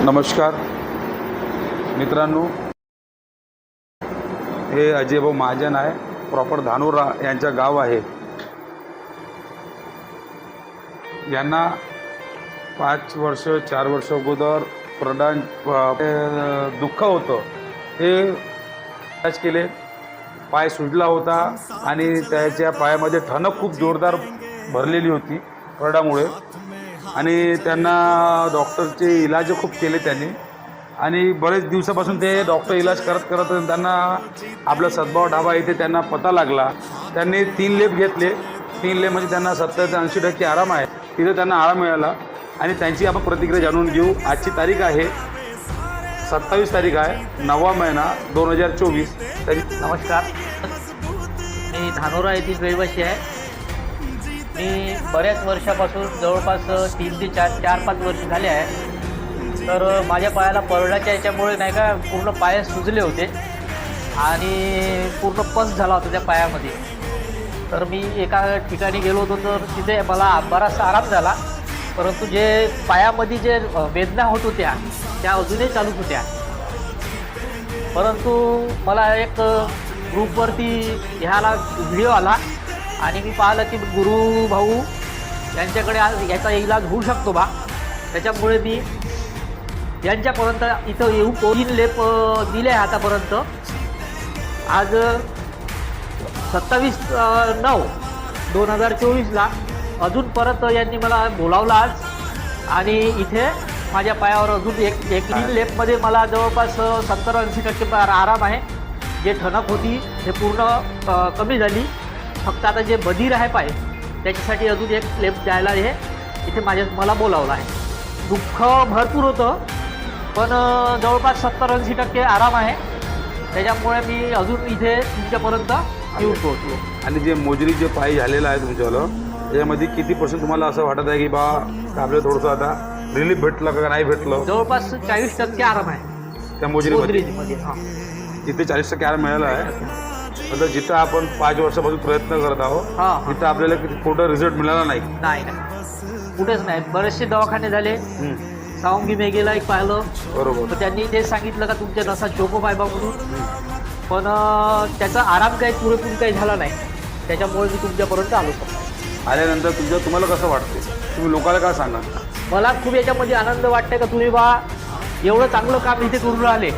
नमस्कार मित्रांनो, हे अजय भाऊ महाजन आहे. प्रॉपर धानोरा यांचा गाव आहे. यांना 5 वर्ष 4 वर्ष अगोदर दुःख होतं. ते इलाज केले. पाय सुजला होता आणि त्याच्या पायामध्ये ठणक खूप जोरदार भरलेली होती प्रडामुळे, आणि त्यांना डॉक्टरचे इलाज खूप केले त्यांनी. आणि बरेच दिवसापासून ते डॉक्टर इलाज करत त्यांना आपला सद्भाव ढाबा इथे त्यांना पता लागला. त्यांनी 3 लेप घेतले. 3 लेप म्हणजे त्यांना 70 ते 80% आराम आहे. तिथे त्यांना आराम मिळाला आणि त्यांची आपण प्रतिक्रिया जाणून घेऊ. आजची तारीख आहे 27 तारीख आहे, 9वा महिना 2024. नमस्कार, मी धानोरा येथील रहिवासी आहे. मी बऱ्याच वर्षापासून जवळपास 3 ते 4-5 वर्ष झाले आहे. तर माझ्या पायाला परड्याच्या याच्यामुळे नाही का पूर्ण पाय सुजले होते आणि पूर्ण पस झाला होता त्या पायामध्ये. तर मी एका ठिकाणी गेलो होतो, तर तिथे मला बराचसा आराम झाला. परंतु जे पायामध्ये जे वेदना होत होत्या त्या अजूनही चालू होत्या. परंतु मला एक ग्रुपवरती ह्याला व्हिडिओ आला आणि मी पाहिलं की गुरु भाऊ यांच्याकडे याचा इलाज होऊ शकतो बा. त्याच्यामुळे मी यांच्यापर्यंत इथं येऊ 3 लेप दिले आतापर्यंत. आज 27/9/2024ला अजून परत यांनी मला बोलावलं आज, आणि इथे माझ्या पायावर अजून एक 3 लेपमध्ये मला जवळपास 70-80% आराम आहे. जे ठणक होती ते पूर्ण कमी झाली. फक्त आता जे बधीर आहे पाय त्याच्यासाठी अजून एक लेप द्यायला हे इथे मला बोलावलं आहे. दुःख भरपूर होतं, पण जवळपास 70-80% आराम आहे. त्याच्यामुळे मी अजून इथे तुमच्यापर्यंत येऊन पोहोचलो. आणि जे मोजरी जे पाय झालेलं आहे तुमच्यावालं, त्याच्यामध्ये किती % तुम्हाला असं वाटत आहे की बा आपल्याला थोडंसं आता रिलीफ भेटलं का नाही भेटलं? जवळपास 40% आराम आहे त्या मोजरीमध्ये. हां, तिथे 40% आराम मिळाला आहे. आता जिथं आपण 5 वर्षापासून प्रयत्न करत आहोत तिथं आपल्याला कुठं रिझल्ट मिळाला नाही. नाही कुठेच नाही. बरेचसे दवाखाने झाले. सावंगी मेघेला एक पाहिलं, बरोबर. तर त्यांनी ते सांगितलं का तुमच्या नसा चोको पाय बा म्हणून. पण त्याचा आराम काही पुरेपूर काही झाला नाही. त्याच्यामुळे मी तुमच्यापर्यंत आलो. आल्यानंतर तुम्हाला कसं वाटते? तुम्ही लोकांना काय सांगा? मला खूप याच्यामध्ये आनंद वाटते का तुम्ही बा एवढं चांगलं काम इथे करून राहिले,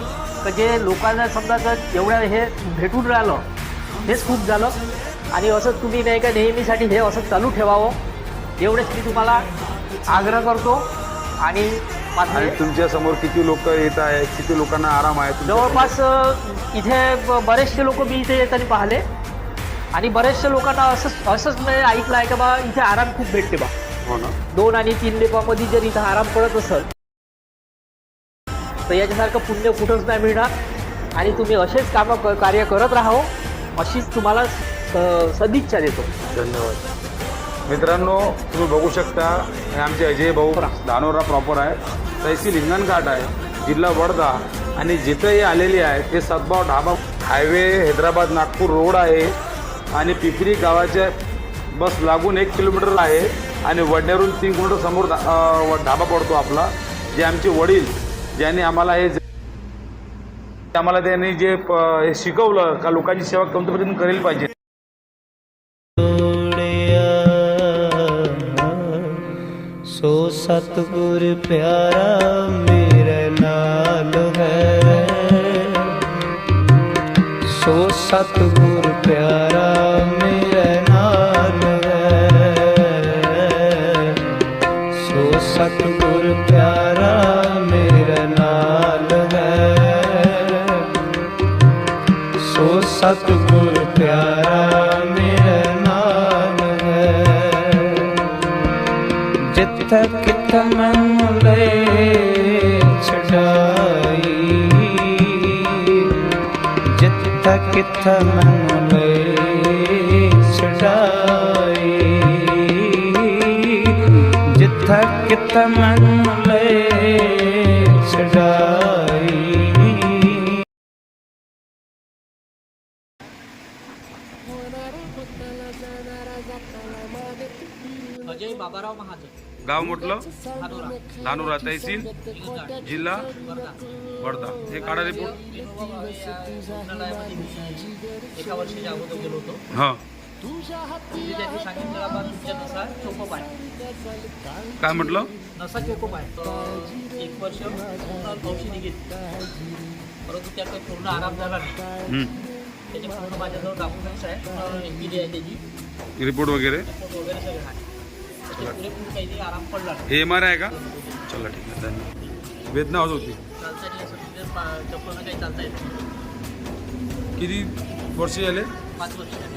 का जे लोकांना समजा जर एवढ्या हे भेटून राहिलं हेच खूप झालं. आणि असंच तुम्ही नाही का नेहमीसाठी हे असं चालू ठेवावं एवढेच मी तुम्हाला आग्रह करतो. आणि तुमच्या समोर किती लोक येत आहे, किती लोकांना आराम आहे? जवळपास इथे बरेचसे लोक मी इथे येताना पाहिले, आणि बरेचशा लोकांना असंच नाही ऐकलं आहे का बा इथे आराम खूप भेटते बा. हो ना. 2 आणि 3 लेपामध्ये जर इथं आराम पडत असेल तर याच्यासारखं पुण्य कुठंच नाही मिळणार. आणि तुम्ही असेच कार्य करत राहावं अशीच तुम्हाला सदिच्छा देतो. धन्यवाद. मित्रांनो, तुम्ही बघू शकता हे आमचे अजय भाऊ धानोरा प्रॉपर आहे. तहसील हिंगणघाट आहे, जिल्हा वर्धा. आणि जिथं हे आलेली आहे ते सद्भाव ढाबा हायवे हैदराबाद नागपूर रोड आहे. आणि पिपरी गावाच्या बस लागून 1 किलोमीटर आहे. आणि वडनेरून 3 किलोमीटर समोर ढाबा पडतो आपला. जे आमचे वडील ज्यांनी आम्हाला त्यांनी जे हे शिकवलं का लोकांची सेवा कोणत्यापर्यंत करेल पाहिजे. सो सतगुर प्यारा मेरे नाल है, सो सतगुर प्यारा मेरे नाल है, सो सतगुर प्यारा मेरे नाल है, सो सतगुर प्यारा मेरे नाल है। जिथे किथे मैनू ले छड़ाई, जिथे किथे मैनू ले छड़ाई, जिथे किथे मैनू ले छड़ाई। अजय बाबाराव महाजन. गाव म्हटलं धानोरा, धानोरा, तहसील निलंगा, जिल्हा वर्धा. वर्धा. हे काढा रिपोर्ट. विनोबा या रुग्णालयामध्ये एका वर्षाच्या अगोदर गेलो होतो. हां, म्हणजे त्यांनी सांगितलं बाबा तुमच्यानुसार चोकोप आहे, काय म्हटलं? नसा चोकोप आहे. तर 1 वर्ष पूर्ण औषधी घेतली, परंतु त्याचा पूर्ण आराम झाला नाही. हं. त्याचे पूर्ण माझ्याजवळ डॉक्युमेंट्स आहे, दिली आहे त्याची रिपोर्ट वगैरे. रिपोर्ट वगैरे सगळे आहे. त्याच्या पुरेपूर काही आराम पडला नाही. हे MRI आहे का? चला ठीक आहे, धन्यवाद. वेदना होत होती. चालता नाही असं म्हणजे चप्पलनं काही चालता येत नाही. किती वर्ष झाले? 5 वर्ष झाली.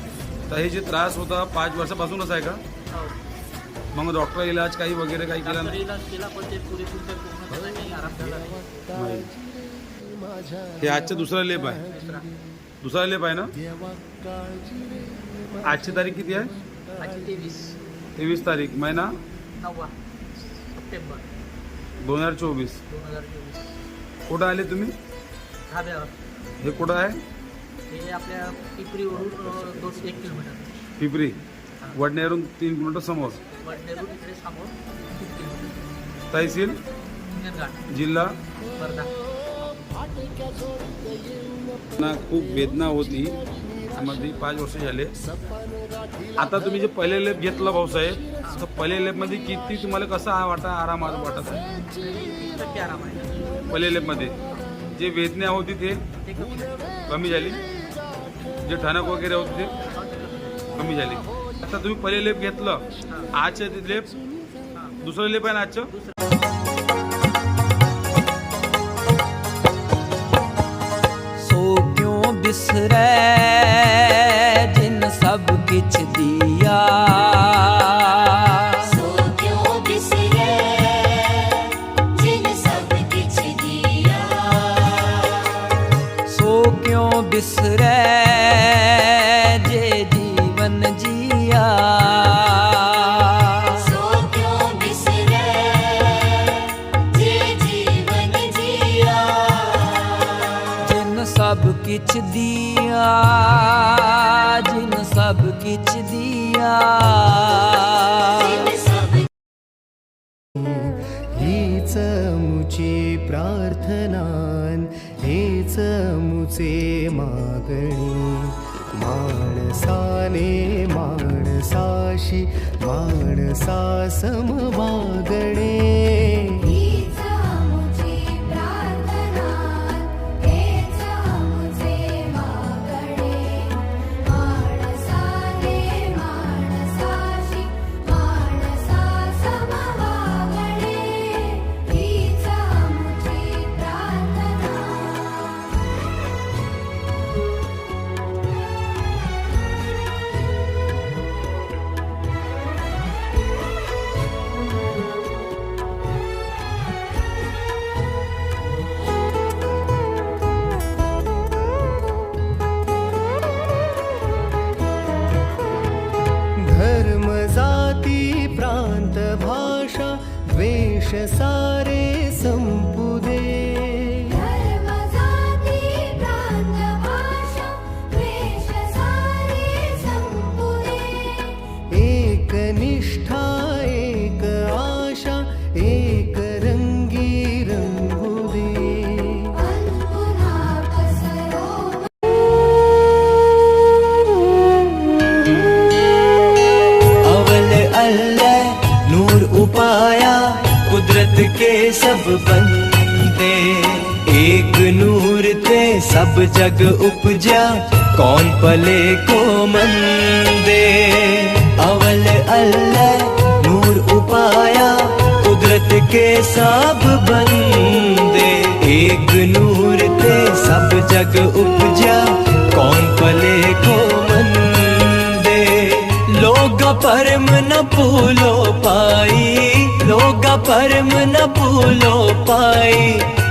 तर हे जे त्रास होता 5 वर्षापासूनच आहे का? हो. मग डॉक्टर इलाज काही वगैरे काही केला डॉक्टर नाही? इलाज केला पण ते पुरेपूर ते पूर्ण त्याचा काही आराम झाला नाही. नाही. हे आजचं दुसरा लेप आहे. दुसरा दुसरा लेप आहे ना? आजची तारीख किती आहे? आजची 23 तारीख, महिना 9 सप्टेंबर 2024. 2024. कुठं आले तुम्ही? धाब्यावर. हे कुठं आहे? हे आपल्या पिपरीवरून 1 किलोमीटर. पिपरी. वडनेरून 3 किलोमीटर समोर. वडनेरून इकडे समोर 3 किलोमीटर. तहसील हिंगणघाट, जिल्हा. वर्धा. ना खूप वेदना होती. त्यामध्ये 5 वर्ष झाले. आता तुम्ही जे पहिले लेप घेतला भाऊसाहेब, तर पहिले लेपमध्ये किती तुम्हाला कसा आराम वाटत आहे? 30% आराम आहे. पहिले लेपमध्ये जे वेदना होती ते ते कमी झालं. कमी झाली, जे ठणक वगैरे होती ते कमी झाली. आता तुम्ही पहिले लेप घेतलं, आजचं लेप दुसरं लेप आहे ना आजचं? सो क्यों बिसरै जिन सब किछ दिया, सो क्यों बिसरे जिन सब किछ दिया, सो क्यों बिसरै जे जीवन जिया, सो क्यों बिसरे जे जीवन जिया, जिन सब किछ दिया, जिन सब किछ दिया, जिन सब हीच मुची प्रार्थनान, हेच मुचे मागणी, माणसाने माणसाशी माणसा समवागणे. हीच आमुची प्रार्थना, हेच आमुचे मागणे, माणसाने माणसाशी माणसा समवागणे. हीच आमुची प्रार्थना. धर्म जाती प्रांत भाषा द्वेष सारे संपू दे. धर्म जाती प्रांत भाषा द्वेष सारे संपू दे. एक निष्ठा एक आशा एक रंगी रंगू दे. पुन्हा पसरो अवल अल्लाह नूर उपाया, कुदरत के सब बंदे, एक नूर ते सब जग उपजा, कौन पले को मंदे. अवल अल्लाह नूर उपाया, कुदरत के सब बंदे, एक नूर ते सब जग उपजा, कौन पले को मंदे. लोग परम न भूलो पाई, लोग परम न भूलो पाई,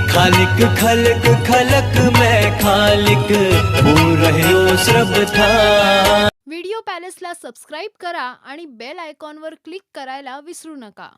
खालिक खलक खलक में खालिक हो रहे हो सर्व था. व्हिडिओ पॅलेसला सबस्क्राईब करा आणि बेल आयकॉनवर क्लिक करायला विसरू नका.